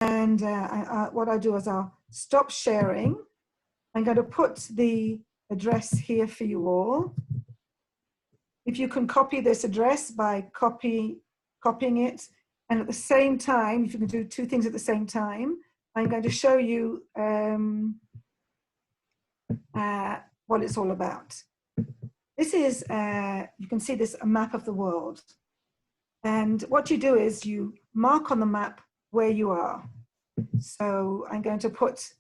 And what I'll do is I'll stop sharing. I'm going to put the address here for you all. If you can copy this address by copying it, and at the same time, if you can do two things at the same time, I'm going to show you what it's all about. This is, you can see this, a map of the world. And what you do is you mark on the map where you are. So I'm going to put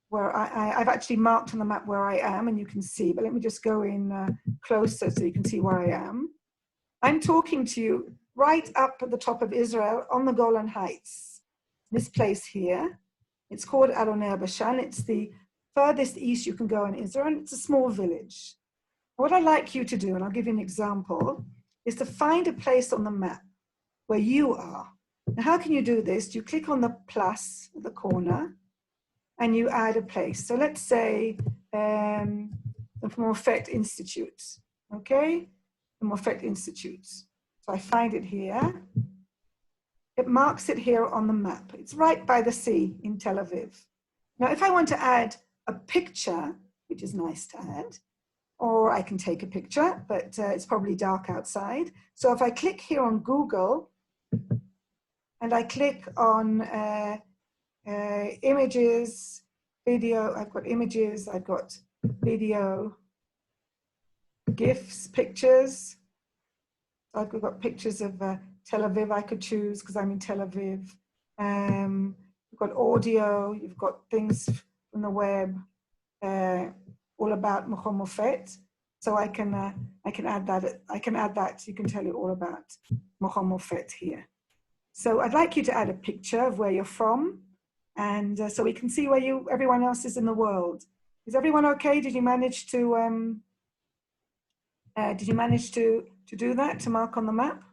where I've actually marked on the map where I am, and you can see, but let me just go in closer so you can see where I am. I'm talking to you right up at the top of Israel on the Golan Heights, this place here. It's called Aroner Bashan. It's the furthest east you can go in Israel, and it's a small village. What I'd like you to do, and I'll give you an example, is to find a place on the map where you are. Now, how can you do this? You click on the plus at the corner, and you add a place. So let's say the Mofet Institute, okay? The Mofet Institute. So I find it here. It marks it here on the map. It's right by the sea in Tel Aviv. Now, if I want to add a picture, which is nice to add, or I can take a picture, but it's probably dark outside. So if I click here on Google, and I click on images, video, I've got images, I've got video, GIFs, pictures. I've got pictures of Tel Aviv I could choose because I'm in Tel Aviv. You've got audio, you've got things from the web, all about Mechon Mofet. So I can add that. You can tell you all about Mechon Mofet here. So I'd like you to add a picture of where you're from, and so we can see where everyone else is in the world. Is everyone okay? Did you manage to do that, to mark on the map?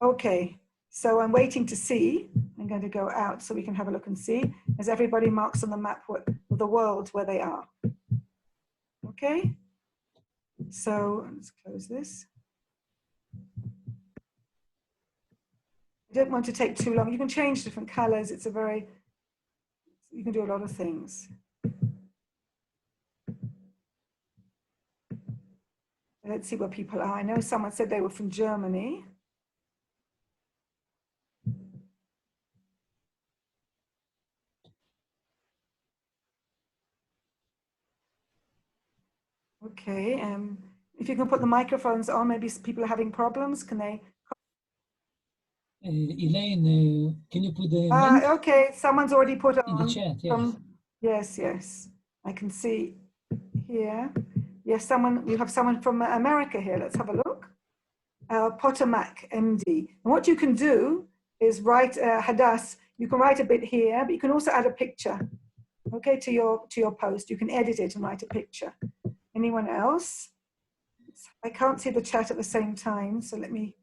Okay, so I'm waiting to see. I'm going to go out so we can have a look and see as everybody marks on the map of the world where they are. Okay, so let's close this. I don't want to take too long. You can change different colors. You can do a lot of things. Let's see where people are. I know someone said they were from Germany. Okay, if you can put the microphones on, maybe people are having problems. Can they? Elaine, can you put the link? Okay, someone's already put on. In the chat, yes. Yes. I can see here. Yes, we have someone from America here. Let's have a look. Potomac, MD. And what you can do is write Hadass. You can write a bit here, but you can also add a picture, okay, to your post. You can edit it and write a picture. Anyone else? I can't see the chat at the same time, so let me.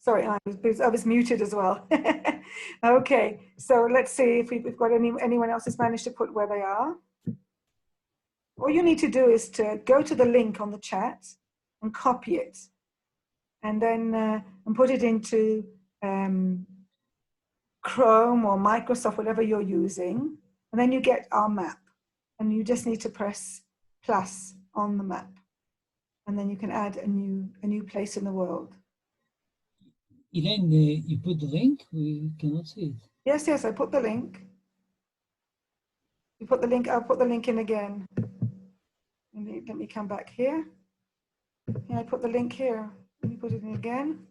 Sorry, I was muted as well. Okay, so let's see if we've got anyone else has managed to put where they are. All you need to do is to go to the link on the chat and copy it, and then and put it into Chrome or Microsoft, whatever you're using, and then you get our map, and you just need to press plus on the map, and then you can add a new place in the world. Elaine, you put the link? We cannot see it. Yes, I put the link. You put the link, I'll put the link in again. Let me come back here. Yeah, I put the link here. Let me put it in again.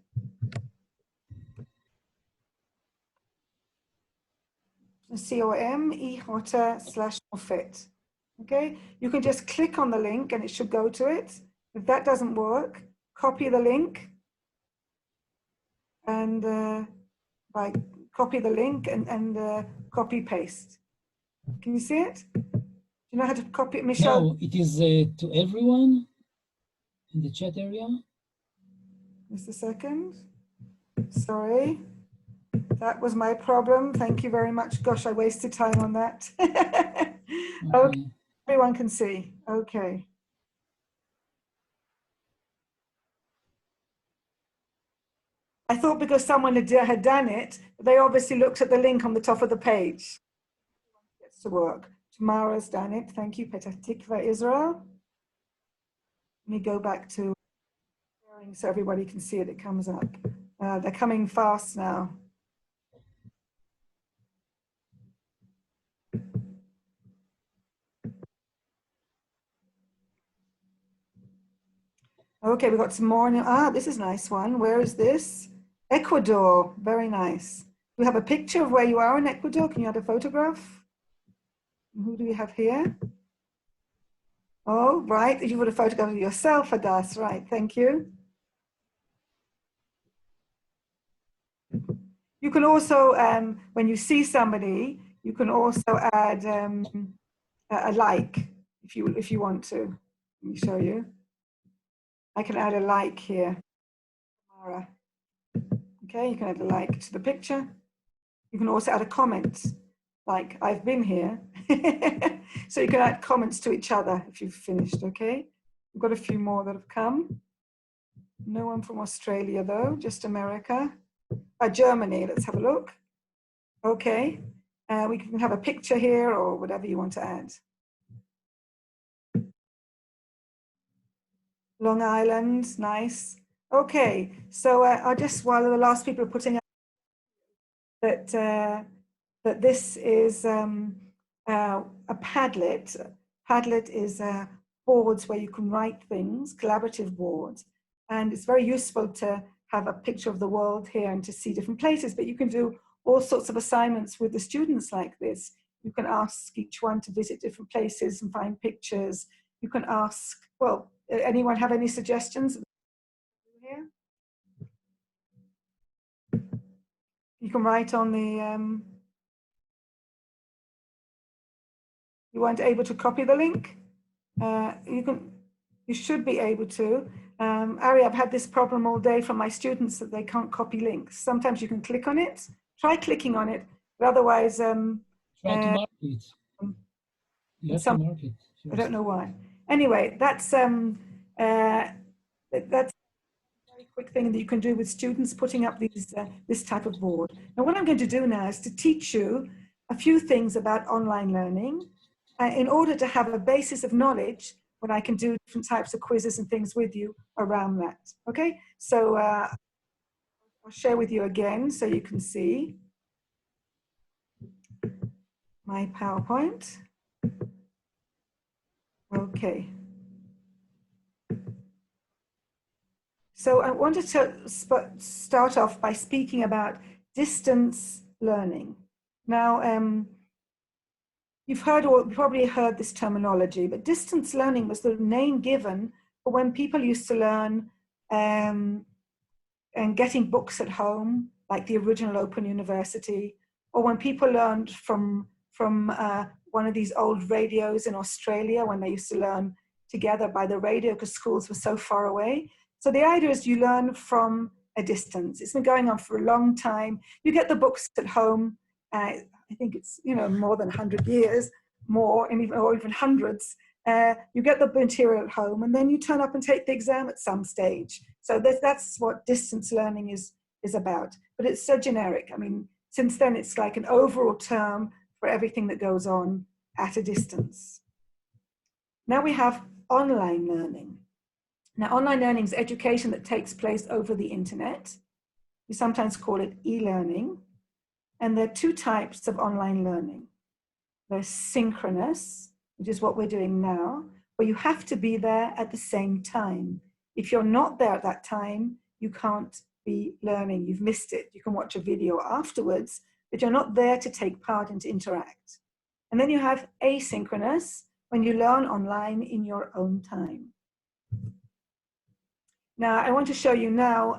COME/Mofet. Okay, you can just click on the link and it should go to it. If that doesn't work, copy the link and copy the link and copy paste. Can you see it? Do you know how to copy it, Michelle? No, it is to everyone in the chat area. Just a second. Sorry. That was my problem. Thank you very much. Gosh, I wasted time on that. Okay, everyone can see. Okay. I thought because someone had done it, they obviously looked at the link on the top of the page. Gets to work. Tamara's done it. Thank you, Petah Tikva Israel. Let me go back to sharing so everybody can see it. It comes up. They're coming fast now. Okay, we've got some more. This is a nice one. Where is this? Ecuador. Very nice. We have a picture of where you are in Ecuador. Can you add a photograph? Who do we have here? Oh, right. You would have photographed yourself, Adas. Right. Thank you. You can also, when you see somebody, you can also add a like if you want to. Let me show you. I can add a like here. Okay, you can add a like to the picture. You can also add a comment, like I've been here. So you can add comments to each other if you've finished, okay? We've got a few more that have come. No one from Australia though, just America. Germany, let's have a look. Okay, we can have a picture here or whatever you want to add. Long Island, nice. Okay, so I'll just, while the last people are putting up that this is a Padlet. Padlet is boards where you can write things, collaborative boards. And it's very useful to have a picture of the world here and to see different places, but you can do all sorts of assignments with the students like this. You can ask each one to visit different places and find pictures. You can ask, well, anyone have any suggestions here? You can write on the, you weren't able to copy the link? You should be able to. Ari, I've had this problem all day from my students that they can't copy links. Sometimes you can click on it. Try clicking on it, but otherwise, try to mark it. You have to mark it. I don't know why. Anyway, that's a very quick thing that you can do with students putting up these this type of board. Now, what I'm going to do now is to teach you a few things about online learning in order to have a basis of knowledge when I can do different types of quizzes and things with you around that. Okay, so I'll share with you again so you can see my PowerPoint. Okay. So I wanted to start off by speaking about distance learning. Now, you've probably heard this terminology, but distance learning was the name given for when people used to learn and getting books at home, like the original Open University, or when people learned from one of these old radios in Australia when they used to learn together by the radio because schools were so far away. So the idea is you learn from a distance. It's been going on for a long time. You get the books at home. I think it's more than 100 years, more, or even hundreds. You get the material at home, and then you turn up and take the exam at some stage. So that's what distance learning is about. But it's so generic. I mean, since then, it's like an overall term for everything that goes on at a distance. Now we have online learning. Now, online learning is education that takes place over the internet. We sometimes call it e-learning. And there are two types of online learning. There's synchronous, which is what we're doing now, where you have to be there at the same time. If you're not there at that time, you can't be learning. You've missed it. You can watch a video afterwards, but you're not there to take part and to interact. And then you have asynchronous, when you learn online in your own time. Now, I want to show you now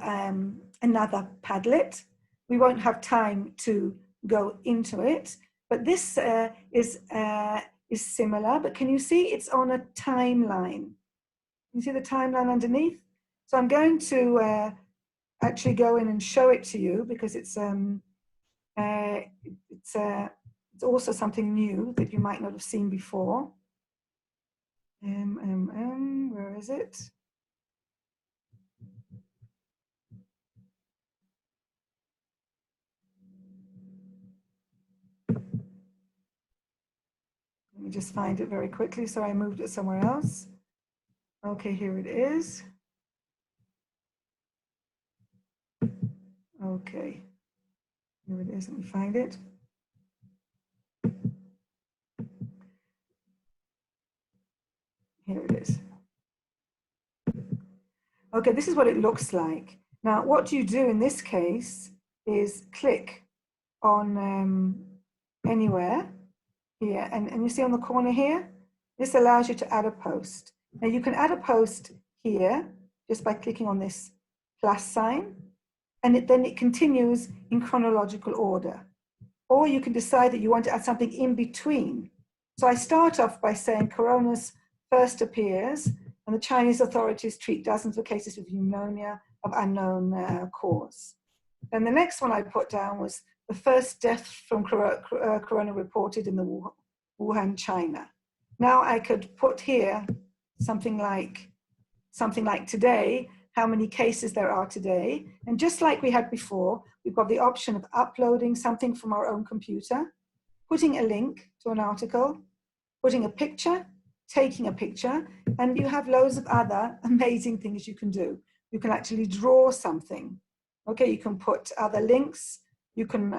another Padlet. We won't have time to go into it, but this is similar, but can you see it's on a timeline? You see the timeline underneath? So I'm going to actually go in and show it to you because it's also something new that you might not have seen before. Where is it? Let me just find it very quickly. So I moved it somewhere else. Okay, here it is. Okay, here it is. Let me find it. Here it is. Okay, this is what it looks like. Now, what you do in this case is click on anywhere here, and you see on the corner here, this allows you to add a post. Now you can add a post here just by clicking on this plus sign, and then it continues in chronological order. Or you can decide that you want to add something in between. So I start off by saying coronavirus first appears, and the Chinese authorities treat dozens of cases of pneumonia of unknown cause. Then the next one I put down was the first death from corona reported in the Wuhan, China. Now I could put here something like today, how many cases there are today. And just like we had before, we've got the option of uploading something from our own computer, putting a link to an article, putting a picture, taking a picture, and you have loads of other amazing things you can do. You can actually draw something. Okay, you can put other links, you can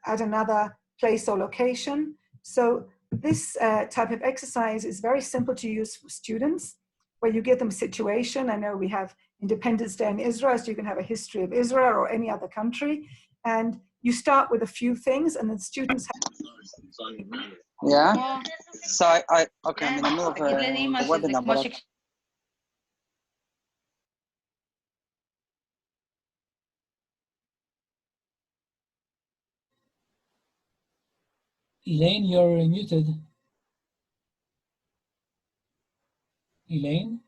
add another place or location. So this type of exercise is very simple to use for students, where you give them a situation. I know we have Independence Day in Israel, so you can have a history of Israel or any other country. And you start with a few things, and then students have... Yeah. So okay, I'm in the middle of a webinar, but Elaine, you're muted. Elaine?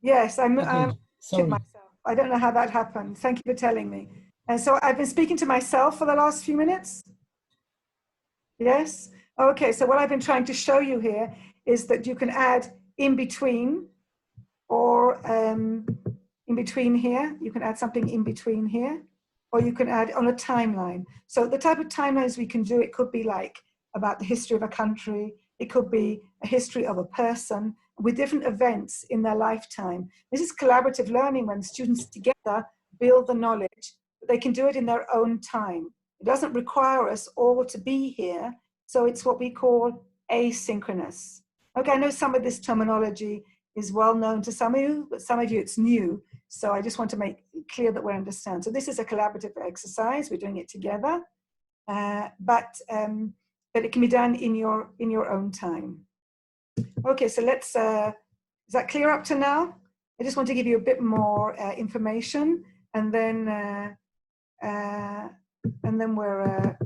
Yes, I'm Sorry. myself. I don't know how that happened. Thank you for telling me. And so I've been speaking to myself for the last few minutes. Yes? Okay, so what I've been trying to show you here is that you can add in between, or in between here. You can add something in between here, or you can add on a timeline. So the type of timelines we can do, it could be like about the history of a country. It could be a history of a person with different events in their lifetime. This is collaborative learning when students together build the knowledge. They can do it in their own time. It doesn't require us all to be here. So it's what we call asynchronous. Okay, I know some of this terminology is well known to some of you, but some of you it's new. So I just want to make it clear that we understand. So this is a collaborative exercise. We're doing it together, but it can be done in your own time. Okay, so let's, is that clear up to now? I just want to give you a bit more information, and then we're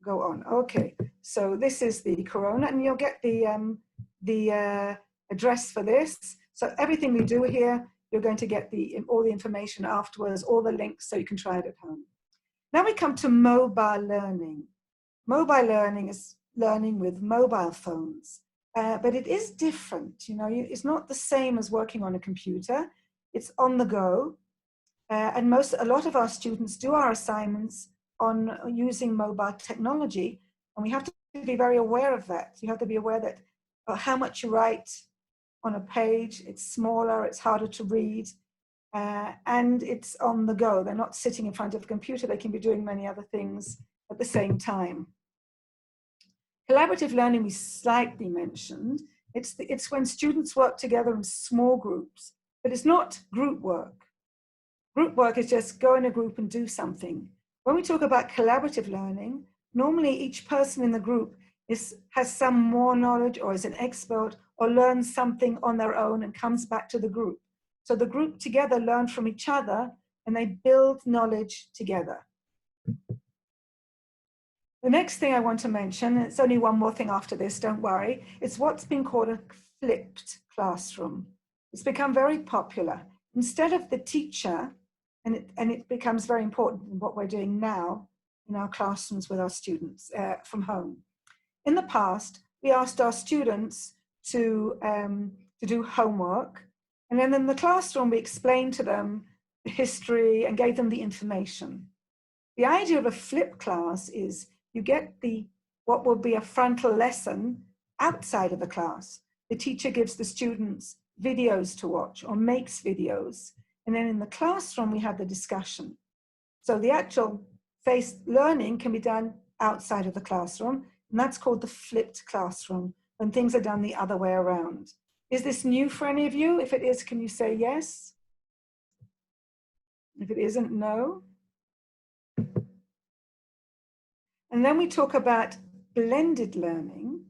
go on. Okay, so this is the corona, and you'll get the address for this. So everything we do here, you're going to get all the information afterwards, all the links, so you can try it at home. Now we come to mobile learning. Mobile learning is learning with mobile phones, but it is different. You know, it's not the same as working on a computer. It's on the go, and a lot of our students do our assignments on using mobile technology, and we have to be very aware of that. You have to be aware that how much you write on a page, it's smaller, it's harder to read, and it's on the go. They're not sitting in front of a computer. They can be doing many other things at the same time. Collaborative learning we slightly mentioned. It's when students work together in small groups, but it's not group work. Group work is just go in a group and do something. When we talk about collaborative learning, normally each person in the group has some more knowledge or is an expert or learns something on their own and comes back to the group. So the group together learn from each other and they build knowledge together. The next thing I want to mention, it's only one more thing after this, don't worry, it's what's been called a flipped classroom. It's become very popular. Instead of the teacher, and it becomes very important in what we're doing now in our classrooms with our students from home. In the past, we asked our students to do homework, and then in the classroom, we explained to them the history and gave them the information. The idea of a flipped class is you get what will be a frontal lesson outside of the class. The teacher gives the students videos to watch or makes videos. And then in the classroom, we have the discussion. So the actual face learning can be done outside of the classroom. And that's called the flipped classroom, when things are done the other way around. Is this new for any of you? If it is, can you say yes? If it isn't, no. And then we talk about blended learning.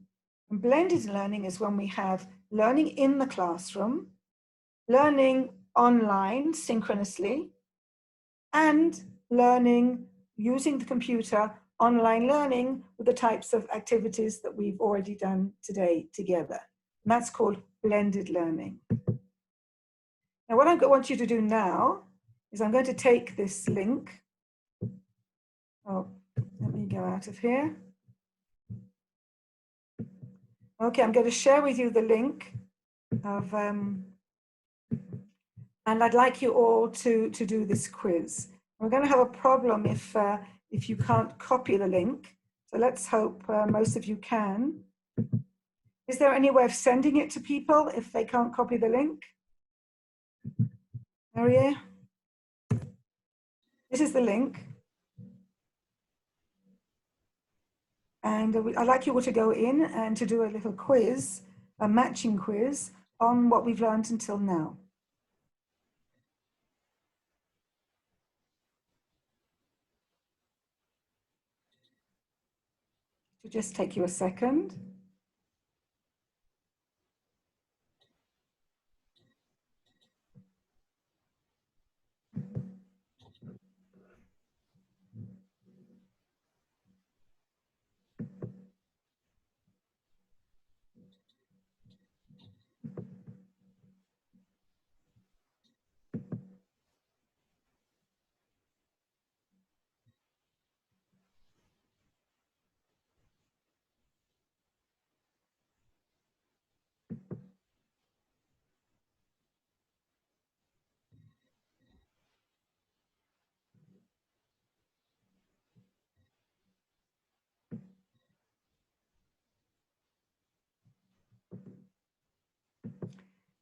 And blended learning is when we have learning in the classroom, learning online synchronously, and learning using the computer, online learning with the types of activities that we've already done today together. And that's called blended learning. Now, what I want you to do now is I'm going to take this link. Oh, let me go out of here. Okay, I'm going to share with you the link of, and I'd like you all to do this quiz. We're going to have a problem if you can't copy the link. So let's hope most of you can. Is there any way of sending it to people if they can't copy the link? Maria? This is the link. And I'd like you all to go in and to do a little quiz, a matching quiz on what we've learned until now. It'll just take you a second.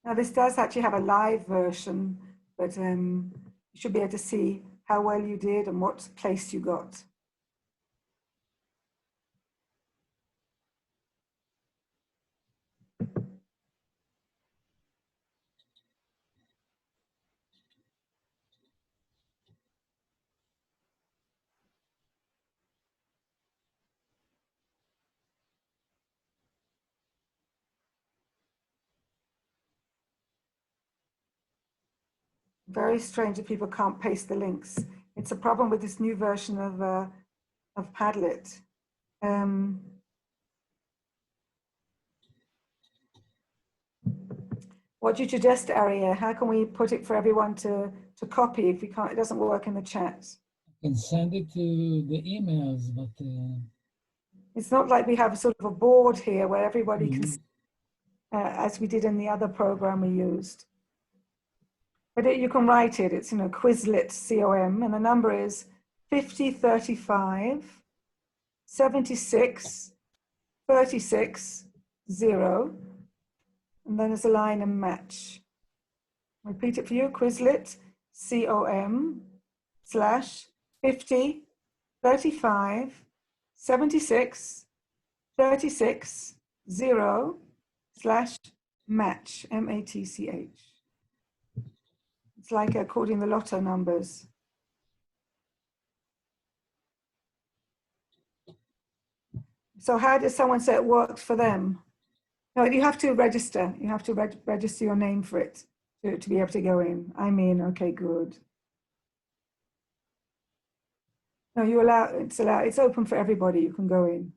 Now this does actually have a live version, but you should be able to see how well you did and what place you got. Very strange that people can't paste the links. It's a problem with this new version of Padlet. What do you suggest, Aria? How can we put it for everyone to copy if we can't? It doesn't work in the chat. You can send it to the emails, but it's not like we have sort of a board here where everybody can, as we did in the other program we used. But you can write it. It's, Quizlet, C-O-M, and the number is 5035 76 36 0. And then there's a line and match. Repeat it for you, Quizlet, C-O-M /50 35 76 36 0 /match, M-A-T-C-H. It's like calling the lotto numbers. So how does someone say it worked for them? No, you have to register. You have to register your name for it. to be able to go in? I'm in. Okay, good. No, you allow. It's allowed. It's open for everybody. You can go in.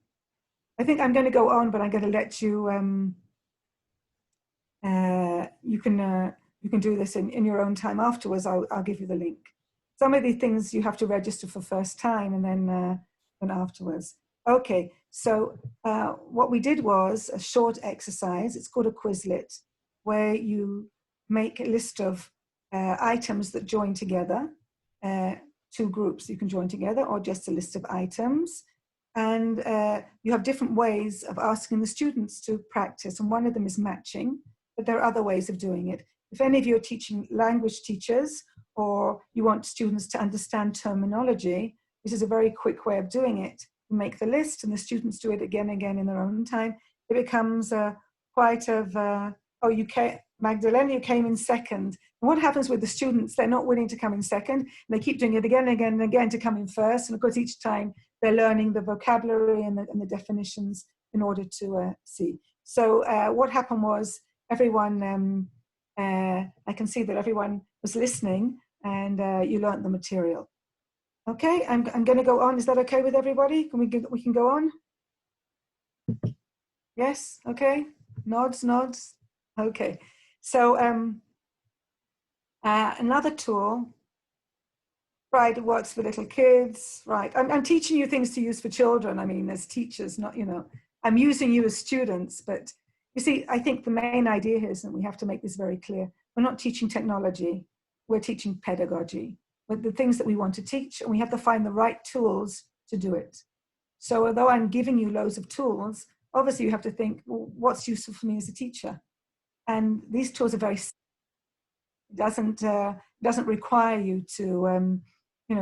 I think I'm going to go on, but I'm going to let you. You can do this in your own time. Afterwards, I'll give you the link. Some of the things you have to register for first time, and then afterwards. Okay. So what we did was a short exercise. It's called a Quizlet, where you make a list of items that join together. Two groups you can join together, or just a list of items. And you have different ways of asking the students to practice. And one of them is matching, but there are other ways of doing it. If any of you are teaching language teachers, or you want students to understand terminology, this is a very quick way of doing it. You make the list and the students do it again and again in their own time. It becomes quite of, Magdalena, you came in second. And what happens with the students? They're not willing to come in second. And they keep doing it again and again and again to come in first. And of course, each time they're learning the vocabulary and the definitions in order to see. So what happened was everyone, I can see that everyone was listening, and you learned the material. Okay, I'm going to go on. Is that okay with everybody? We can go on? Yes, okay. Nods. Okay. So another tool, right, it works for little kids, right. I'm teaching you things to use for children. I mean, as teachers, not, I'm using you as students, but you see, I think the main idea here is that we have to make this very clear. We're not teaching technology, we're teaching pedagogy, but the things that we want to teach, and we have to find the right tools to do it. So although I'm giving you loads of tools, obviously you have to think, well, what's useful for me as a teacher? And these tools are very, doesn't require you to,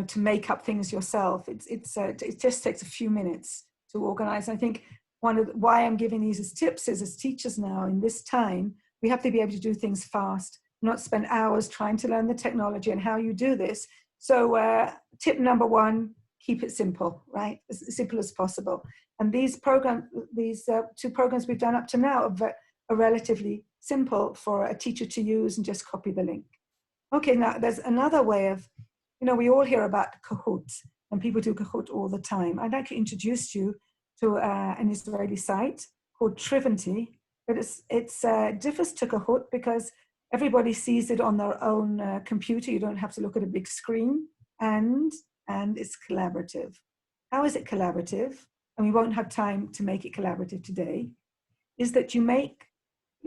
to make up things yourself. It just takes a few minutes to organize. I think why I'm giving these as tips is, as teachers now in this time, we have to be able to do things fast, not spend hours trying to learn the technology and how you do this. So tip number one, keep it simple, right? As simple as possible. And these two programs we've done up to now are relatively simple for a teacher to use and just copy the link. Okay, now there's another way of, we all hear about Kahoot, and people do Kahoot all the time. I'd like to introduce you to an Israeli site called Triventy, but it differs to Kahoot because everybody sees it on their own computer. You don't have to look at a big screen, and it's collaborative. How is it collaborative? And we won't have time to make it collaborative today, is that you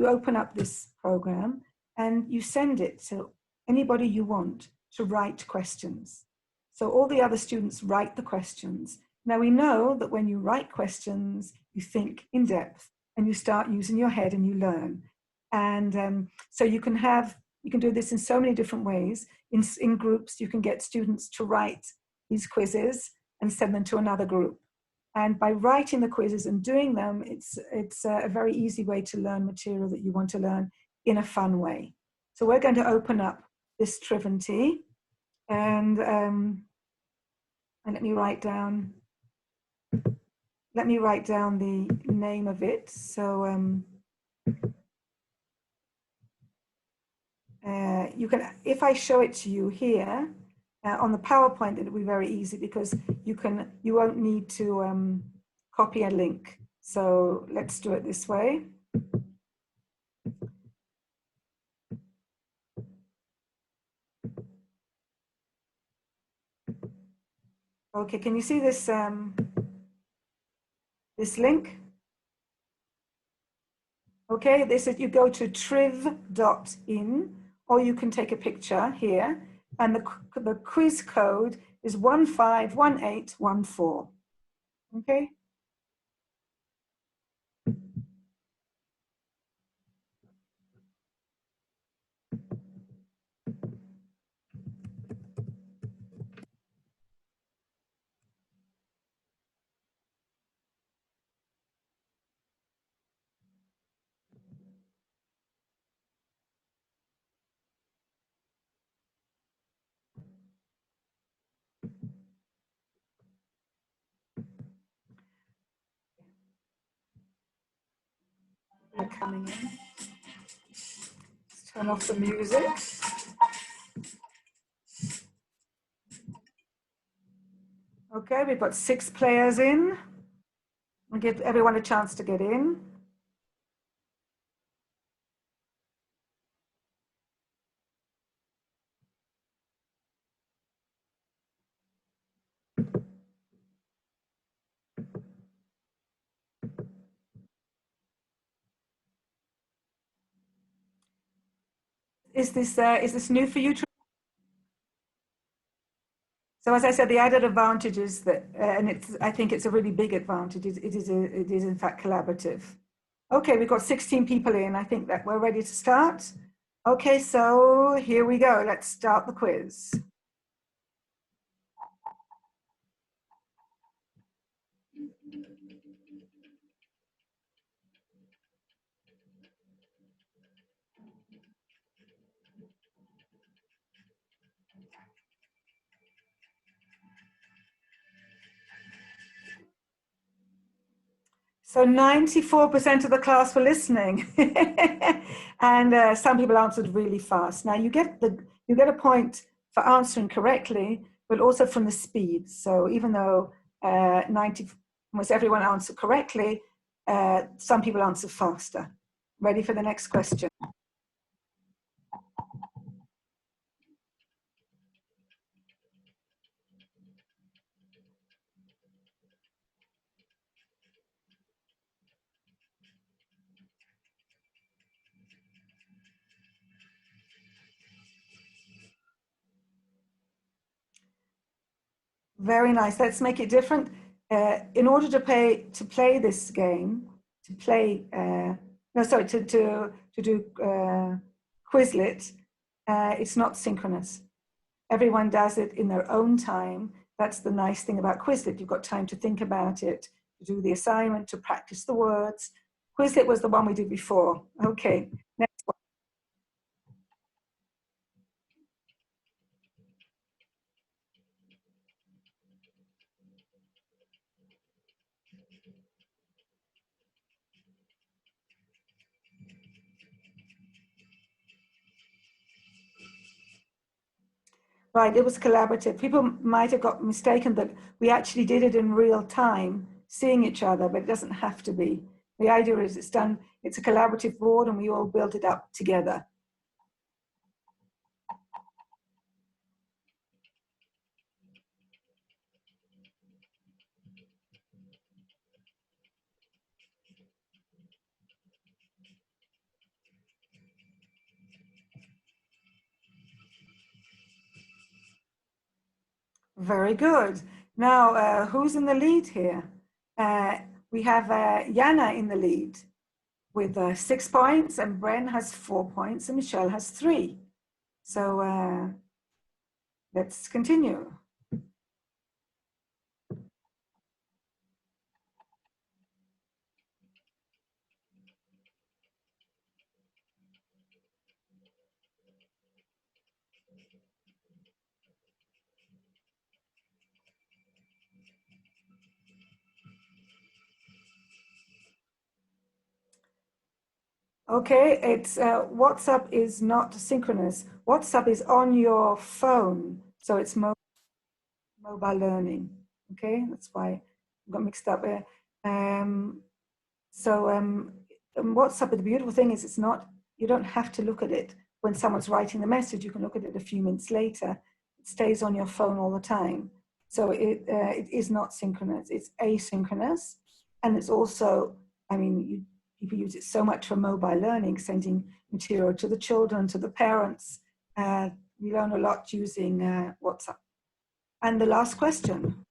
open up this program and you send it to anybody you want to write questions. So all the other students write the questions. Now we know that when you write questions, you think in depth and you start using your head and you learn. And so you can do this in so many different ways. In groups, you can get students to write these quizzes and send them to another group. And by writing the quizzes and doing them, it's a very easy way to learn material that you want to learn in a fun way. So we're going to open up this Triventy, and let me write down the name of it. So you can, if I show it to you here on the PowerPoint, it'll be very easy because you won't need to copy a link. So let's do it this way. Okay, can you see this this link? Okay, this is, you go to triv.in, or you can take a picture here, and the quiz code is 151814. Okay. They're coming in. Let's Turn off the music. Okay, we've got 6 players in. We'll give everyone a chance to get in. Is this new for you? So as I said, the added advantage is that, and I think it's a really big advantage. It is in fact collaborative. Okay, we've got 16 people in. I think that we're ready to start. Okay, so here we go. Let's start the quiz. So 94% of the class were listening, and some people answered really fast. Now you get a point for answering correctly, but also from the speed. So even though almost everyone answered correctly, some people answered faster. Ready for the next question? Very nice. Let's make it different. In order to play this game, to do Quizlet, it's not synchronous. Everyone does it in their own time. That's the nice thing about Quizlet. You've got time to think about it, to do the assignment, to practice the words. Quizlet was the one we did before. Okay, next one. Right, it was collaborative. People might have got mistaken that we actually did it in real time, seeing each other, but it doesn't have to be. The idea is it's a collaborative board and we all build it up together. Very good. Now, who's in the lead here? We have Jana in the lead with 6 points, and Bren has 4 points, and Michelle has 3. So let's continue. Okay, it's WhatsApp is not synchronous. WhatsApp is on your phone, so it's mobile learning. Okay, that's why I got mixed up there. WhatsApp, the beautiful thing is you don't have to look at it when someone's writing the message. You can look at it a few minutes later. It stays on your phone all the time. So it is not synchronous. It's asynchronous, and it's also, people use it so much for mobile learning, sending material to the children, to the parents. We learn a lot using WhatsApp. And the last question.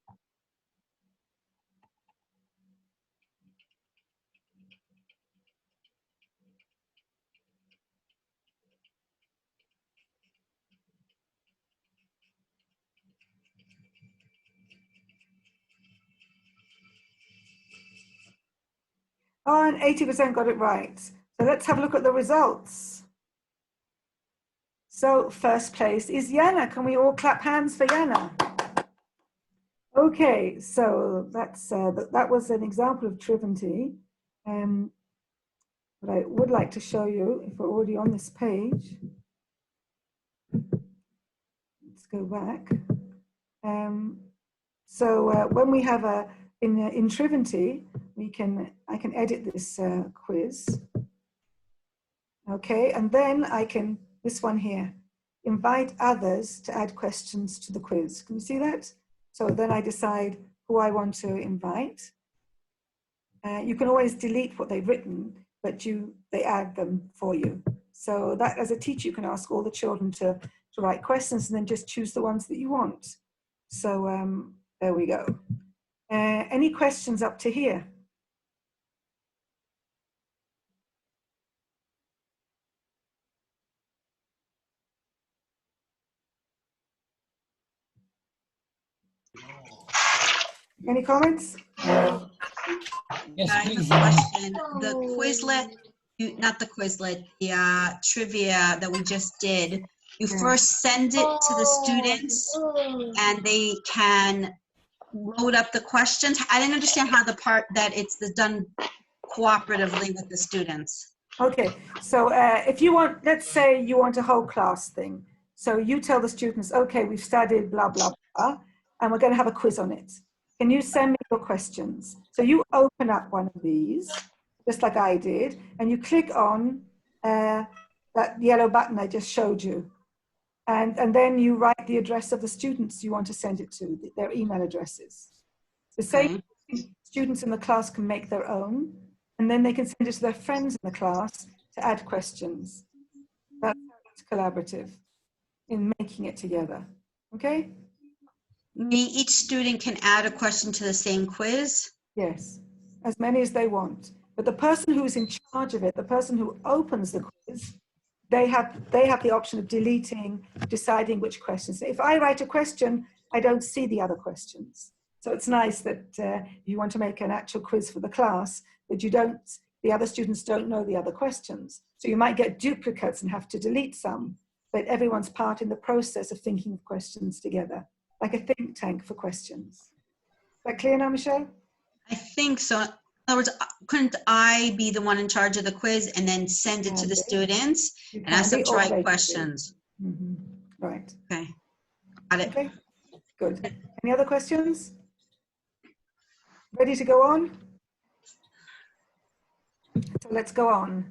Oh, and 80% got it right. So let's have a look at the results. So first place is Jana. Can we all clap hands for Jana? Okay, so that was an example of Trivanti. But I would like to show you, if we're already on this page, let's go back. When we have in Trivinity, I can edit this quiz. Okay, and then I can, this one here, invite others to add questions to the quiz. Can you see that? So then I decide who I want to invite. You can always delete what they've written, but they add them for you. So that, as a teacher, you can ask all the children to write questions and then just choose the ones that you want. So there we go. Any questions up to here? Any comments? Yes, I have please. a question. The Quizlet, not the Quizlet, the trivia that we just did, you first send it to the students and they can load up the questions. I didn't understand how the part that it's done cooperatively with the students. Okay, so if you want, let's say you want a whole class thing. So you tell the students, okay, we've studied blah, blah, blah, and we're going to have a quiz on it. Can you send me your questions? So you open up one of these, just like I did, and you click on that yellow button I just showed you. And then you write the address of the students you want to send it to, their email addresses. The same students in the class can make their own, and then they can send it to their friends in the class to add questions. That's how it's collaborative in making it together. Okay? Each student can add a question to the same quiz? Yes, as many as they want. But the person who's in charge of it, the person who opens the quiz, they have the option of deleting, deciding which questions. If I write a question, I don't see the other questions. So it's nice that you want to make an actual quiz for the class, but the other students don't know the other questions. So you might get duplicates and have to delete some, but everyone's part in the process of thinking of questions together, like a think tank for questions. Is that clear now, Michelle? I think so. In other words, couldn't I be the one in charge of the quiz and then send it to the students and ask them to write questions? Mm-hmm. Right. Okay, got it. Okay, good. Any other questions? Ready to go on? So let's go on.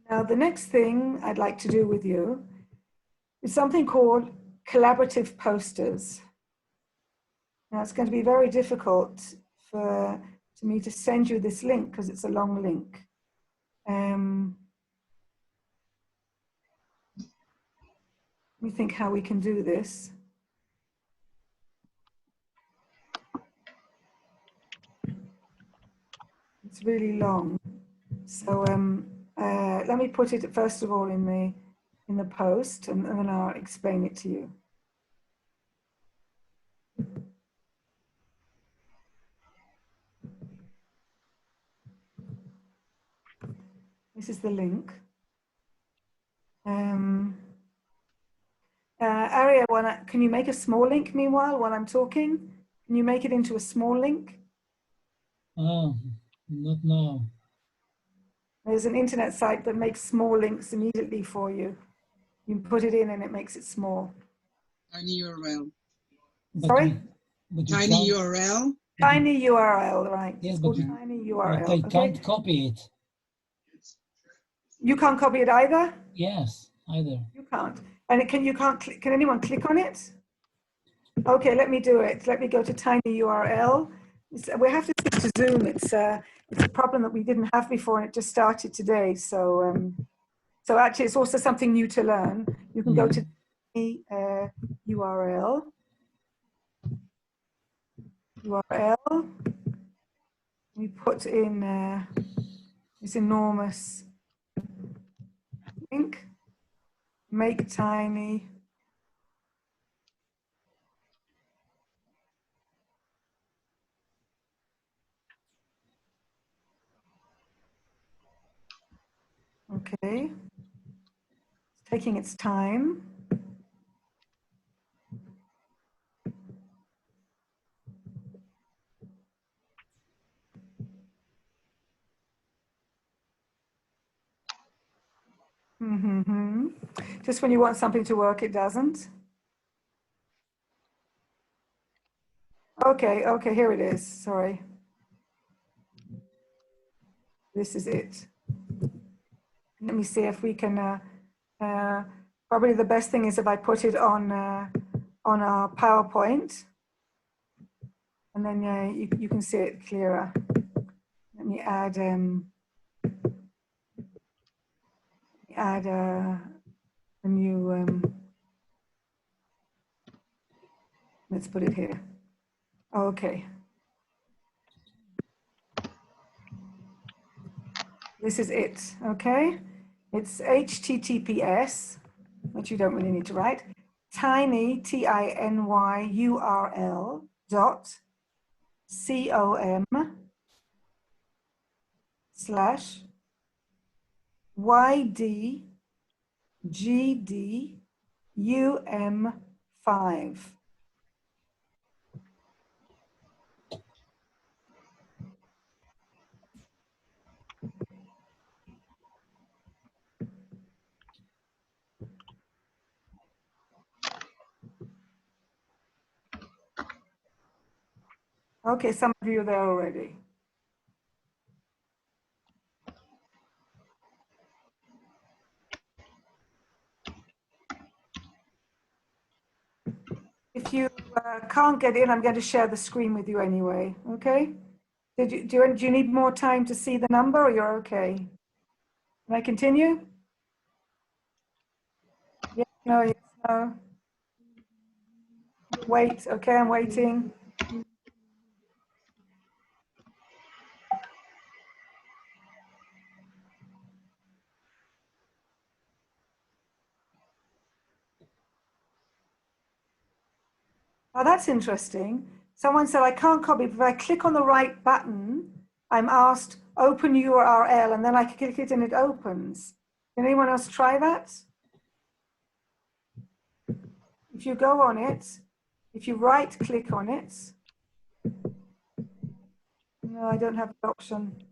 Now, the next thing I'd like to do with you is something called collaborative posters. Now, it's going to be very difficult for me to send you this link because it's a long link. Let me think how we can do this. It's really long. So let me put it first of all in the post, and then I'll explain it to you. This is the link. Aria, can you make a small link meanwhile while I'm talking? Can you make it into a small link? Oh, not now. There's an internet site that makes small links immediately for you. You can put it in and it makes it small. Tiny URL. Sorry? Tiny URL? Tiny URL, right. Yes, it's but called tiny URL. I can't copy it. You can't copy it either? Yes, either. You can't. And can anyone click on it? Okay, let me do it. Let me go to tiny URL. We have to switch to Zoom. It's a problem that we didn't have before, and it just started today. So, so actually, it's also something new to learn. You can go to tiny URL. We put in this enormous link. Make tiny. Okay, it's taking its time. Mm-hmm. Just when you want something to work, it doesn't. Okay, okay, here it is. Sorry. This is it. Let me see if we can, probably the best thing is if I put it on our PowerPoint, and then you can see it clearer. Let me add a new, let's put it here. Okay. This is it, okay? It's HTTPS, which you don't really need to write, tiny, TINY URL .com / YDGDUM5. Okay, some of you are there already. If you can't get in, I'm going to share the screen with you anyway, okay? Do you need more time to see the number, or you're okay? Can I continue? Yes, no, yes, no. Wait, okay, I'm waiting. Oh, that's interesting. Someone said, I can't copy, but if I click on the right button, I'm asked, open URL, and then I click it and it opens. Can anyone else try that? If you go on it, if you right click on it, no, I don't have the option.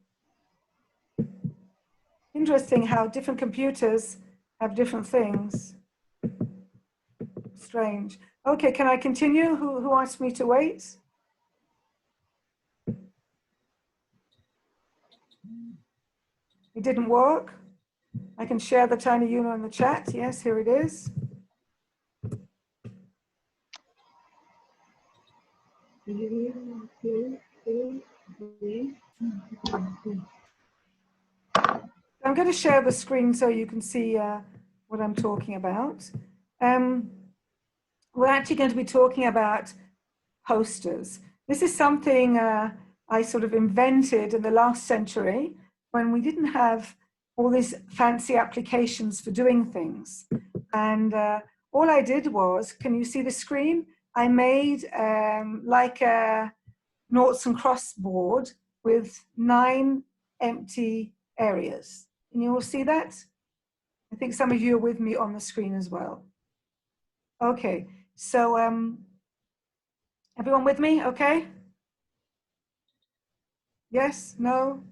Interesting how different computers have different things. Strange. Okay, can I continue? Who wants me to wait? It didn't work. I can share the tiny Uno in the chat. Yes, here it is. I'm going to share the screen so you can see what I'm talking about. We're actually going to be talking about posters. This is something I sort of invented in the last century when we didn't have all these fancy applications for doing things. And all I did was, can you see the screen? I made like a noughts and cross board with 9 empty areas. Can you all see that? I think some of you are with me on the screen as well. Okay, so everyone with me, okay? Yes, no?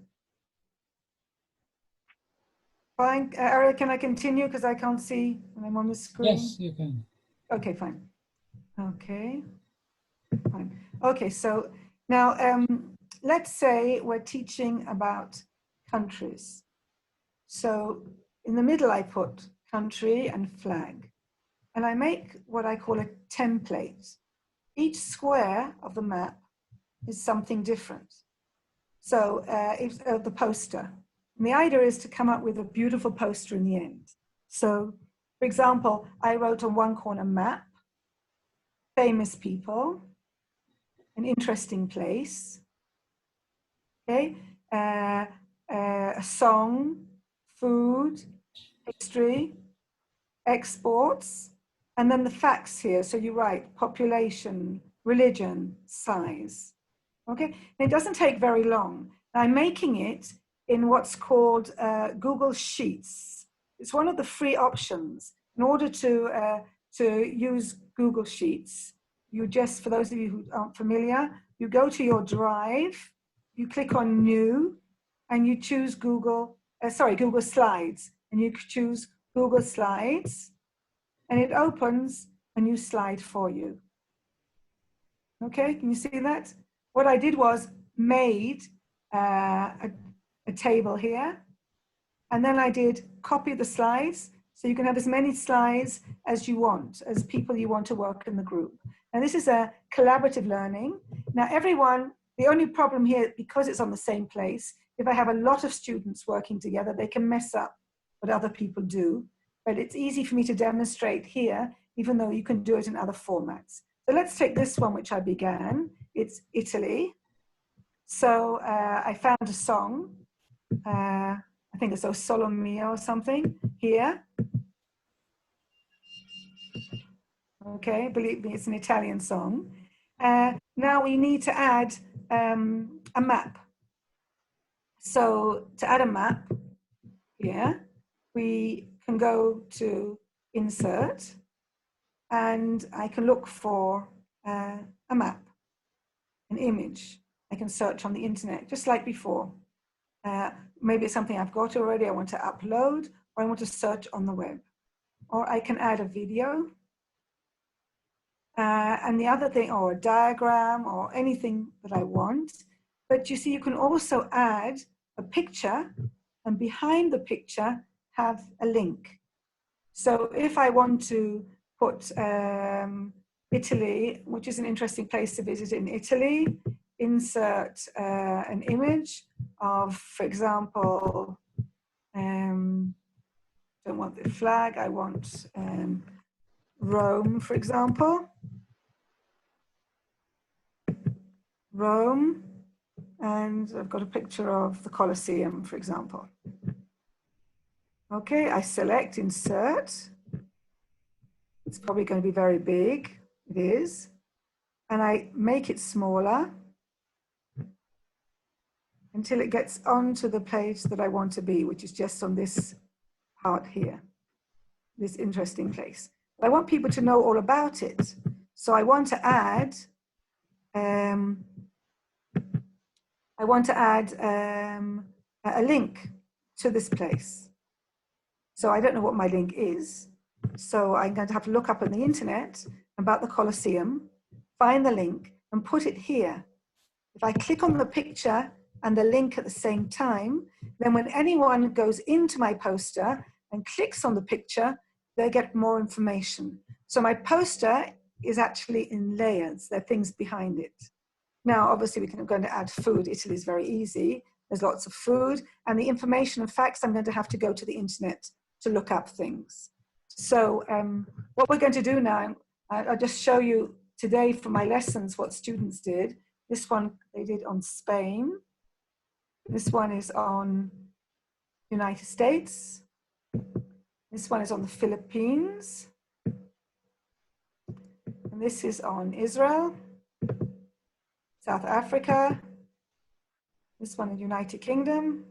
Fine. Eric, can I continue because I can't see when I'm on the screen? Yes, you can. Okay, fine. Okay, fine. Okay, so now let's say we're teaching about countries. So in the middle, I put country and flag. And I make what I call a template. Each square of the map is something different. So it's the poster. And the idea is to come up with a beautiful poster in the end. So, for example, I wrote on one corner map, famous people, an interesting place, okay, a song, food, history, exports, and then the facts here. So you write population, religion, size. Okay, and it doesn't take very long. I'm making it in what's called Google Sheets. It's one of the free options. In order to use Google Sheets, you just, for those of you who aren't familiar, you go to your Drive, you click on New, and you choose Google Slides, and you choose Google Slides, and it opens a new slide for you. Okay, can you see that? What I did was made a table here, and then I did copy the slides, so you can have as many slides as you want, as people you want to work in the group. And this is a collaborative learning. Now everyone, the only problem here, because it's on the same place, if I have a lot of students working together, they can mess up what other people do. But it's easy for me to demonstrate here, even though you can do it in other formats. So let's take this one, which I began. It's Italy. So I found a song. I think it's O Solo Mio or something here. Okay, believe me, it's an Italian song. Now we need to add a map. So to add a map here, we can go to Insert, and I can look for a map, an image. I can search on the internet, just like before. Maybe it's something I've got already, I want to upload, or I want to search on the web. Or I can add a video. And the other thing, or a diagram, or anything that I want. But you see, you can also add a picture, and behind the picture have a link. So if I want to put Italy, which is an interesting place to visit in Italy, insert an image of, for example, don't want the flag, I want Rome, for example. Rome, and I've got a picture of the Colosseum, for example. Okay, I select Insert. It's probably going to be very big. It is. And I make it smaller until it gets onto the page that I want to be, which is just on this part here, this interesting place. But I want people to know all about it. So I want to add a link to this place. So I don't know what my link is. So I'm going to have to look up on the internet about the Colosseum, find the link, and put it here. If I click on the picture and the link at the same time, then when anyone goes into my poster and clicks on the picture, they get more information. So my poster is actually in layers. There are things behind it. Now, obviously, we're going to add food. Italy is very easy. There's lots of food. And the information and facts, I'm going to have to go to the internet to look up things. So what we're going to do now, I'll just show you today for my lessons what students did. This one they did on Spain. This one is on United States. This one is on the Philippines. And this is on Israel, South Africa. This one is United Kingdom.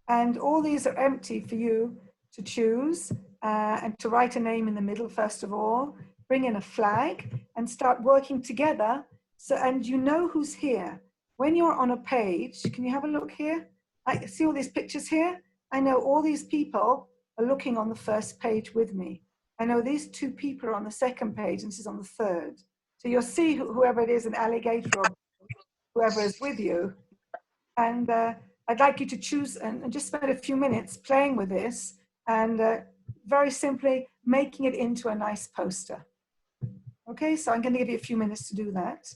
And all these are empty for you to choose and to write a name in the middle, first of all, bring in a flag and start working together. So, and you know who's here. When you're on a page, can you have a look here? I see all these pictures here. I know all these people are looking on the first page with me. I know these two people are on the second page and this is on the third. So you'll see whoever it is, an alligator or whoever is with you. And I'd like you to choose and just spend a few minutes playing with this and very simply making it into a nice poster. Okay, so I'm going to give you a few minutes to do that.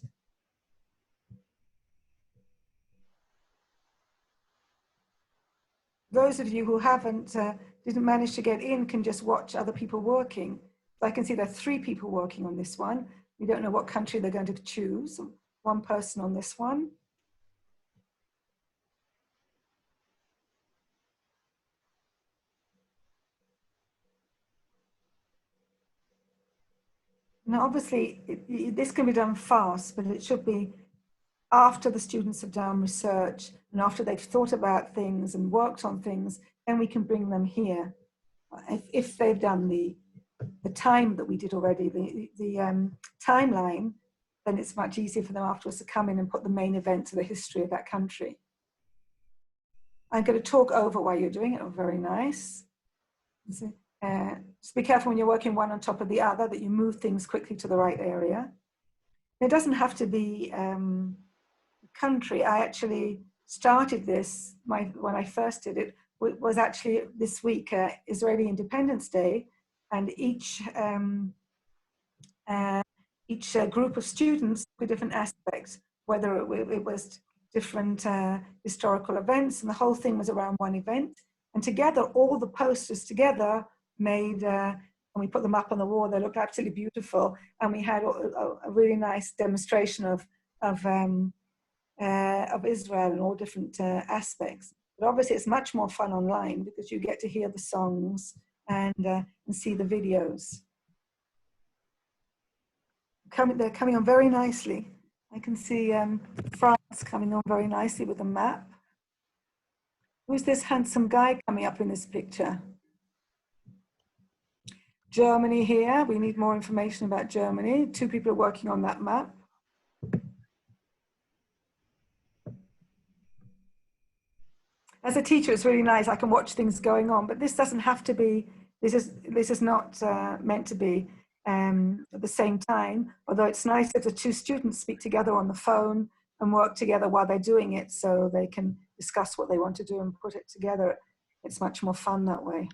Those of you who didn't manage to get in can just watch other people working. So I can see there are 3 people working on this one. We don't know what country they're going to choose. 1 person on this one. Now, obviously, this can be done fast, but it should be after the students have done research and after they've thought about things and worked on things, then we can bring them here. If they've done the time that we did already, the timeline, then it's much easier for them afterwards to come in and put the main event to the history of that country. I'm going to talk over while you're doing it. Oh, very nice. Just be careful when you're working one on top of the other that you move things quickly to the right area. It doesn't have to be country. I actually started this, when I first did it, was actually this week, Israeli Independence Day, and each group of students with different aspects, whether it was different historical events, and the whole thing was around one event. And together, all the posters together made, and we put them up on the wall, they looked absolutely beautiful. And we had a really nice demonstration of Israel in all different aspects. But obviously it's much more fun online because you get to hear the songs and see the videos. They're coming on very nicely. I can see France coming on very nicely with a map. Who's this handsome guy coming up in this picture? Germany here. We need more information about Germany. 2 people are working on that map. As a teacher, it's really nice. I can watch things going on, but this doesn't have to be, this is not meant to be at the same time, although it's nice if the 2 students speak together on the phone and work together while they're doing it so they can discuss what they want to do and put it together. It's much more fun that way.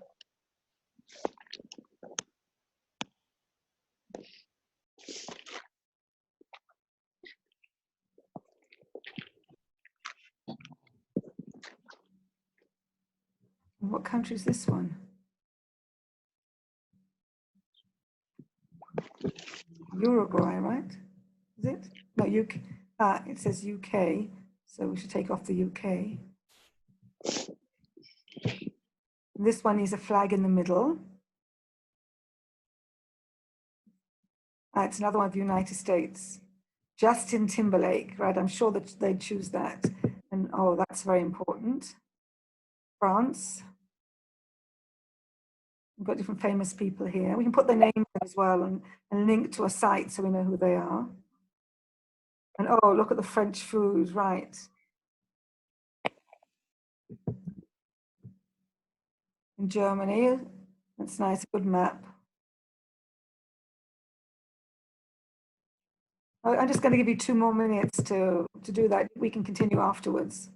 What country is this one? Uruguay, right? Is it? No, UK. It says UK, so we should take off the UK. This one is a flag in the middle. It's another one of the United States. Justin Timberlake, right? I'm sure that they'd choose that. And oh, that's very important. France. We've got different famous people here. We can put their names as well and link to a site so we know who they are. And oh, look at the French food, right. In Germany, that's nice, good map. I'm just going to give you 2 more minutes to do that. We can continue afterwards.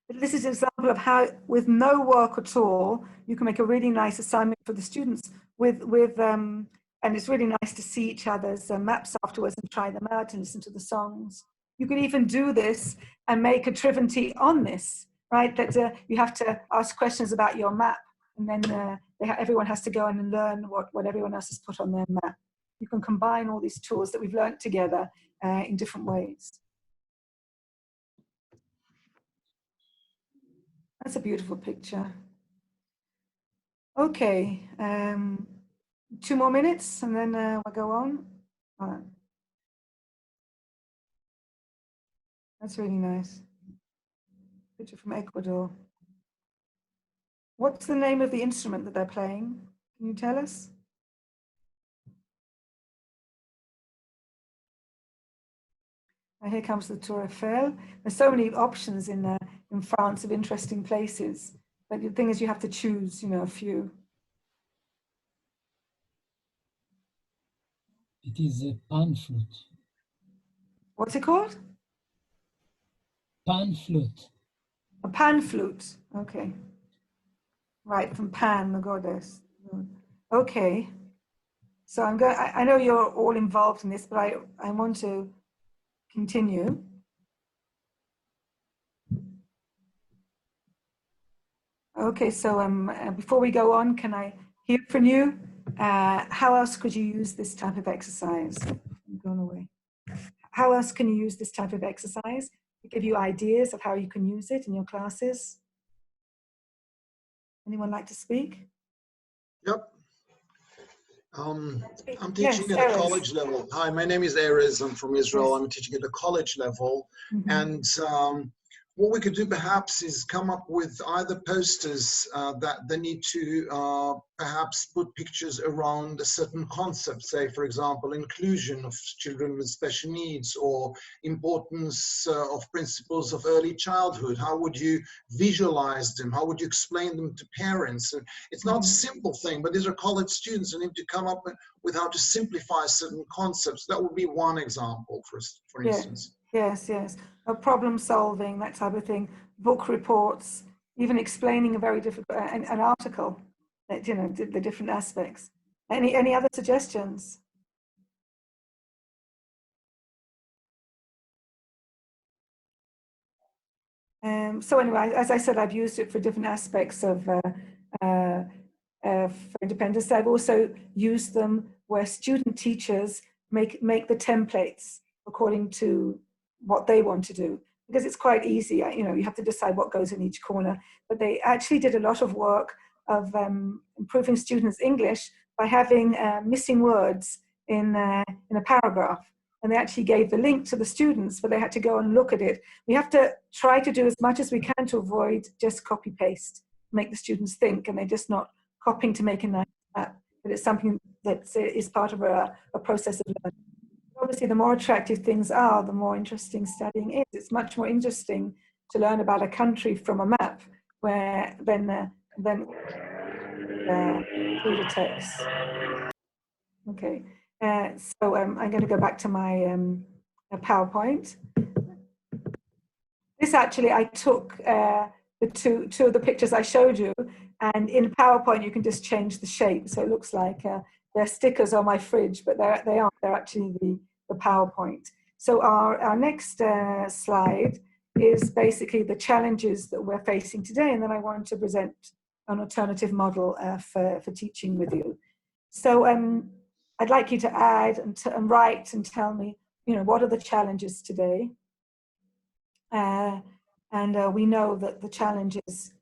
This is an example of how, with no work at all, you can make a really nice assignment for the students and it's really nice to see each other's maps afterwards and try them out and listen to the songs. You can even do this and make a Triventy on this, right? That you have to ask questions about your map, and then everyone has to go in and learn what everyone else has put on their map. You can combine all these tools that we've learned together in different ways. That's a beautiful picture. Okay, 2 more minutes and then we'll go on. That's really nice. Picture from Ecuador. What's the name of the instrument that they're playing? Can you tell us? Here comes the Tour Eiffel. There's so many options in France of interesting places, but the thing is you have to choose, a few. It is a pan flute. What's it called? Pan flute. A pan flute. Okay. Right, from Pan, the goddess. Okay. So I know you're all involved in this, but I want to continue. Okay, so before we go on, can I hear from you? How else could you use this type of exercise? I'm going away. How else can you use this type of exercise to give you ideas of how you can use it in your classes? Anyone like to speak? Yep. I'm teaching at a college level. Hi, my name is Erez. I'm from Israel. I'm teaching at the college level. And what we could do perhaps is come up with either posters that they need to perhaps put pictures around a certain concept, say, for example, inclusion of children with special needs or importance of principles of early childhood. How would you visualize them? How would you explain them to parents? It's not a simple thing, but these are college students who need to come up with how to simplify certain concepts. That would be one example, for instance. Yes, yes. Problem solving, that type of thing. Book reports, even explaining a very difficult an article, you know, the different aspects. Any other suggestions? So anyway, as I said, I've used it for different aspects of for independence. I've also used them where student teachers make the templates according to what they want to do, because it's quite easy. You know, you have to decide what goes in each corner, but they actually did a lot of work of improving students' English by having missing words in a paragraph. And they actually gave the link to the students, but they had to go and look at it. We have to try to do as much as we can to avoid just copy paste, make the students think, and they're just not copying to make a nice map, but it's something that is part of a process of learning. Obviously, the more attractive things are, the more interesting studying is. It's much more interesting to learn about a country from a map than through the text. Okay, so I'm going to go back to my PowerPoint. This actually, I took the two of the pictures I showed you, and in PowerPoint you can just change the shape, so it looks like they're stickers on my fridge, but they aren't. They're actually the PowerPoint. So our next slide is basically the challenges that we're facing today, and then I want to present an alternative model for teaching with you. So I'd like you to add and write and tell me, you know, what are the challenges today? And we know that the challenge is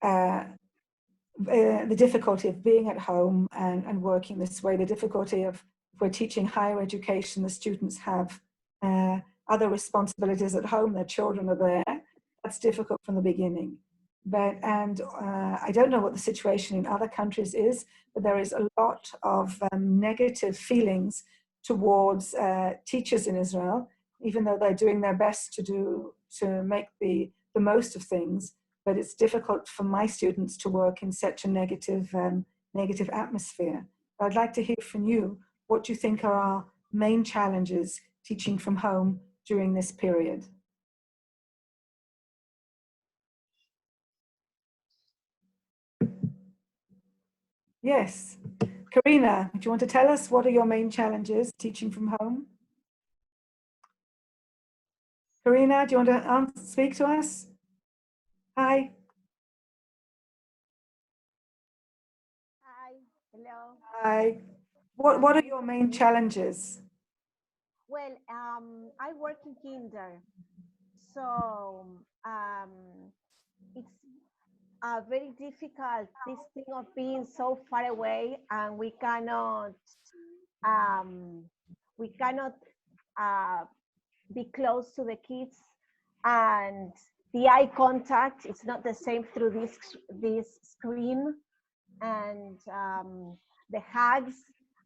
the difficulty of being at home and working this way, the difficulty of, if we're teaching higher education, the students have other responsibilities at home, their children are there. That's difficult from the beginning. And I don't know what the situation in other countries is, but there is a lot of negative feelings towards teachers in Israel, even though they're doing their best to make the most of things. But it's difficult for my students to work in such a negative atmosphere. I'd like to hear from you what you think are our main challenges teaching from home during this period. Yes. Karina, do you want to tell us what are your main challenges teaching from home? Karina, do you want to speak to us? Hi. Hi, hello. Hi. What are your main challenges? Well, I work in kinder, so it's very difficult, this thing of being so far away, and we cannot be close to the kids, and the eye contact, it's not the same through this screen, and the hugs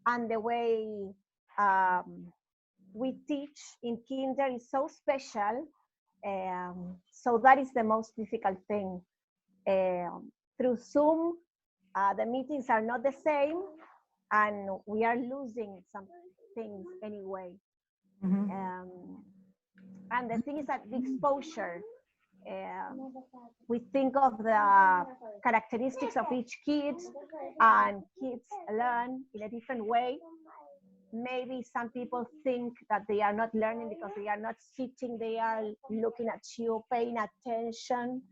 and the way we teach in kinder is so special. So that is the most difficult thing. Through Zoom, the meetings are not the same, and we are losing some things anyway. And the thing is that the exposure, we think of the characteristics of each kid, and kids learn in a different way. Maybe some people think that they are not learning because they are not sitting, they are looking at you, paying attention.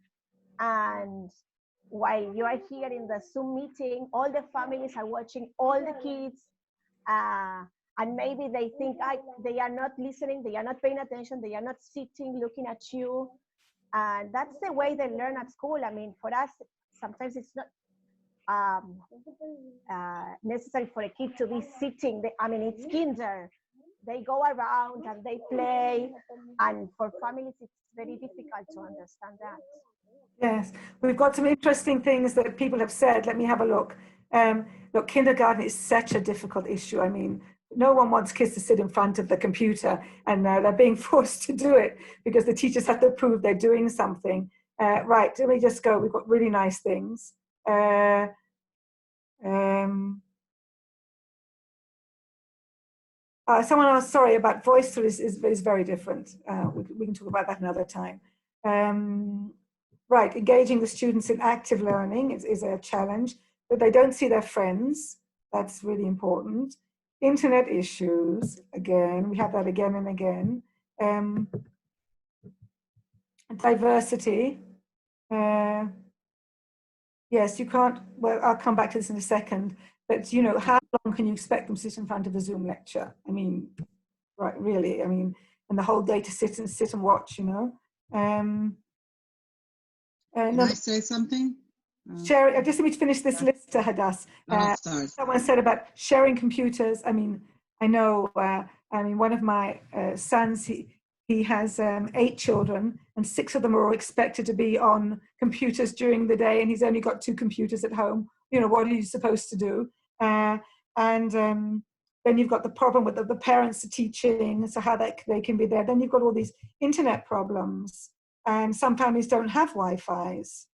And while you are here in the Zoom meeting, all the families are watching all the kids, and maybe they think they are not listening, they are not paying attention, they are not sitting, looking at you. And that's the way they learn at school. I mean, for us, sometimes it's not necessary for a kid to be sitting. I mean, it's kinder. they go around and they play, and for families it's very difficult to understand that. Yes, we've got some interesting things that people have said. Let me have a look. Look, kindergarten is such a difficult issue. I mean, no one wants kids to sit in front of the computer, and they're being forced to do it because the teachers have to prove they're doing something. Right, let me just go. We've got really nice things. Someone asked, sorry, about voice through is very different. We can talk about that another time. Right, engaging the students in active learning is a challenge, but they don't see their friends. That's really important. Internet issues, again, we have that again and again. Diversity. Yes, you can't, well, I'll come back to this in a second, but you know, how long can you expect them to sit in front of a Zoom lecture? I mean, right, really, I mean, and the whole day to sit and watch, you know. Can I say something? Sharing, just let me finish this list, Hadass. Someone said about sharing computers. I mean, I know, I mean, one of my sons, he has 8 children, and 6 of them are all expected to be on computers during the day, and he's only got 2 computers at home. You know, what are you supposed to do? Then you've got the problem with the parents are teaching, so how they can be there. Then you've got all these internet problems, and some families don't have Wi-Fi's.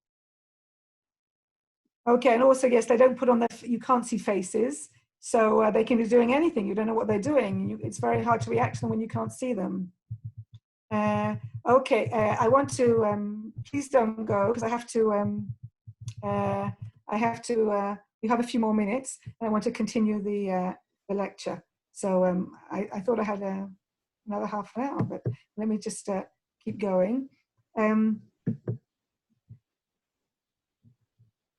Okay, and also, yes, they don't put on you can't see faces, so they can be doing anything. You don't know what they're doing. It's very hard to react to them when you can't see them. Okay, I want to, please don't go, because I have to, we have a few more minutes, and I want to continue the lecture. So I thought I had another half an hour, but let me just keep going.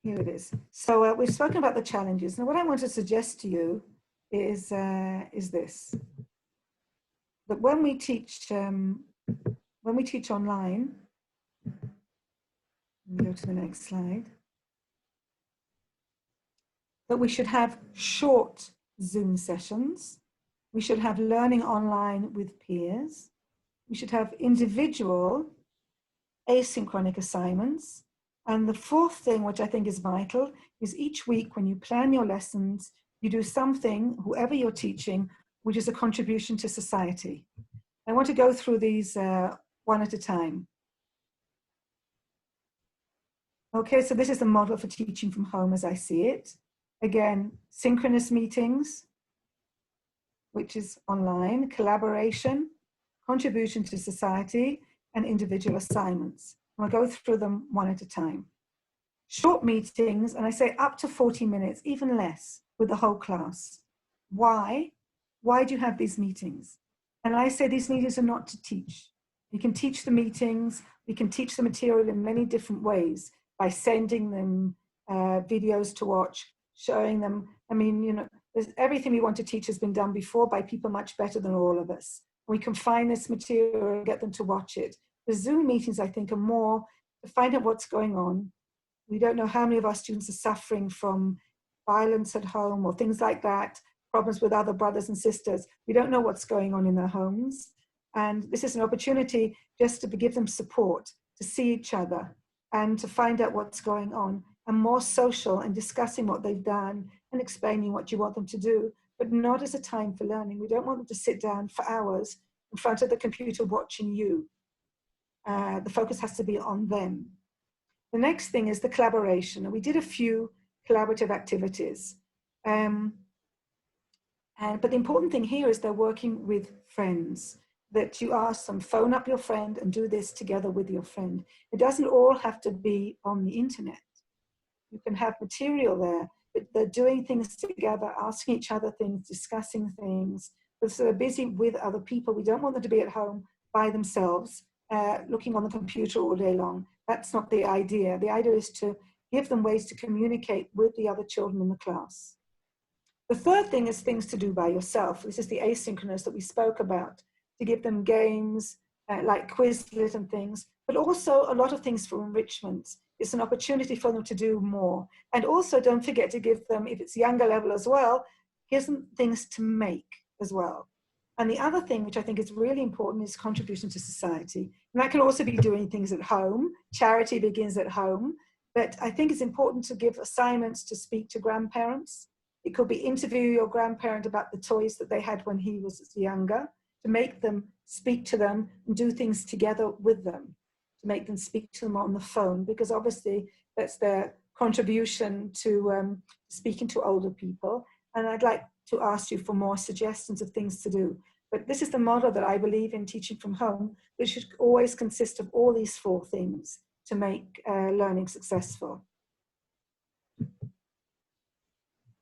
Here it is. So we've spoken about the challenges. Now, what I want to suggest to you is this: that when we teach online, let me go to the next slide. That we should have short Zoom sessions. We should have learning online with peers. We should have individual asynchronous assignments. And the 4th thing, which I think is vital, is each week when you plan your lessons, you do something, whoever you're teaching, which is a contribution to society. I want to go through these one at a time. Okay, so this is the model for teaching from home as I see it. Again, synchronous meetings, which is online, collaboration, contribution to society, and individual assignments. I'll go through them one at a time. Short meetings, and I say up to 40 minutes, even less, with the whole class. Why? Why do you have these meetings? And I say these meetings are not to teach. You can teach the meetings, we can teach the material in many different ways by sending them videos to watch, showing them. I mean, you know, everything we want to teach has been done before by people much better than all of us. We can find this material and get them to watch it. The Zoom meetings, I think, are more to find out what's going on. We don't know how many of our students are suffering from violence at home or things like that, problems with other brothers and sisters. We don't know what's going on in their homes. And this is an opportunity just to give them support, to see each other and to find out what's going on, and more social and discussing what they've done and explaining what you want them to do, but not as a time for learning. We don't want them to sit down for hours in front of the computer watching you. The focus has to be on them. The next thing is the collaboration. And we did a few collaborative activities. But the important thing here is they're working with friends, that you ask them, phone up your friend and do this together with your friend. It doesn't all have to be on the internet. You can have material there, but they're doing things together, asking each other things, discussing things. But so they're busy with other people. We don't want them to be at home by themselves, looking on the computer all day long. That's not the idea. The idea is to give them ways to communicate with the other children in the class. The third thing is things to do by yourself. This is the asynchronous that we spoke about, to give them games like Quizlet and things, but also a lot of things for enrichment. It's an opportunity for them to do more. And also don't forget to give them, if it's younger level as well, give them things to make as well. And the other thing, which I think is really important, is contribution to society. And that can also be doing things at home. Charity begins at home. But I think it's important to give assignments to speak to grandparents. It could be interview your grandparent about the toys that they had when he was younger, to make them speak to them and do things together with them, to make them speak to them on the phone, because obviously that's their contribution to speaking to older people. And I'd like to ask you for more suggestions of things to do. But this is the model that I believe in teaching from home, which should always consist of all these 4 things to make learning successful.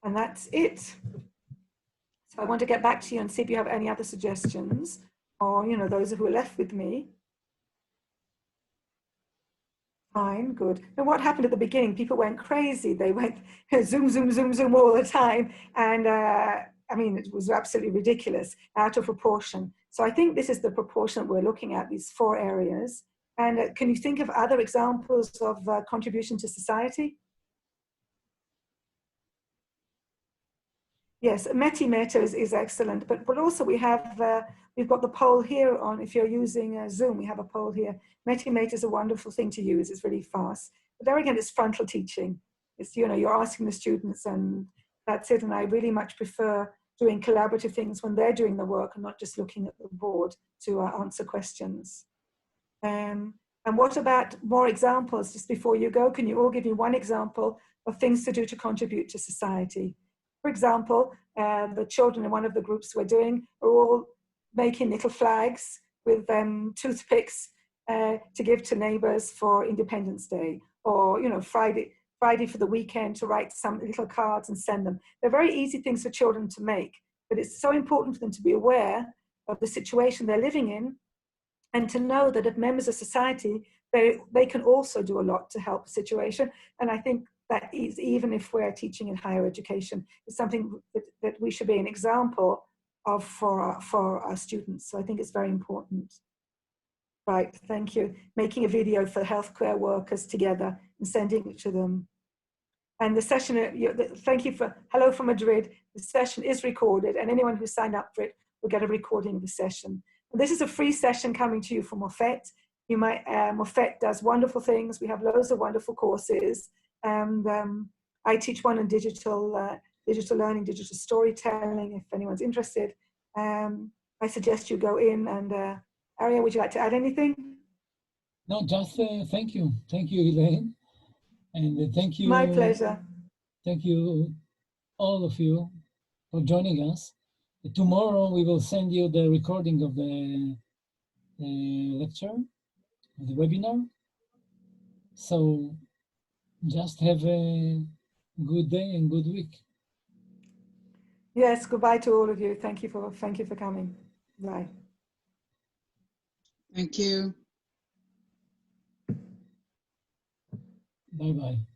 And that's it. So I want to get back to you and see if you have any other suggestions, or, you know, those who are left with me. Fine, good. Now, what happened at the beginning? People went crazy. They went zoom, zoom, zoom, zoom all the time. And I mean, it was absolutely ridiculous, out of proportion. So I think this is the proportion that we're looking at, these 4 areas. And can you think of other examples of contribution to society? Yes, Metimeter is excellent, but also we have, we've got the poll here on, if you're using Zoom, we have a poll here. Metimeter is a wonderful thing to use, it's really fast. But there again, it's frontal teaching. It's, you know, you're asking the students and that's it. And I really much prefer doing collaborative things when they're doing the work and not just looking at the board to answer questions. And what about more examples just before you go? Can you all give me one example of things to do to contribute to society? For example, the children in one of the groups we're doing are all making little flags with toothpicks to give to neighbors for Independence Day, or, you know, Friday for the weekend to write some little cards and send them. They're very easy things for children to make, but it's so important for them to be aware of the situation they're living in, and to know that as members of society, they can also do a lot to help the situation. And I think that is, even if we're teaching in higher education, is something that we should be an example of for our students. So I think it's very important. Right, thank you. Making a video for healthcare workers together and sending it to them. And the session, thank you for, hello from Madrid. The session is recorded, and anyone who signed up for it will get a recording of the session. And this is a free session coming to you from Moffett. You might, Moffett does wonderful things. We have loads of wonderful courses. And I teach one on digital learning, digital storytelling, if anyone's interested. I suggest you go in and, Aria, would you like to add anything? No, just thank you. Thank you, Elaine. And thank you. My pleasure. Thank you, all of you, for joining us. Tomorrow we will send you the recording of the lecture, of the webinar. So just have a good day and good week. Yes, goodbye to all of you. Thank you for coming. Bye. Thank you. Bye-bye.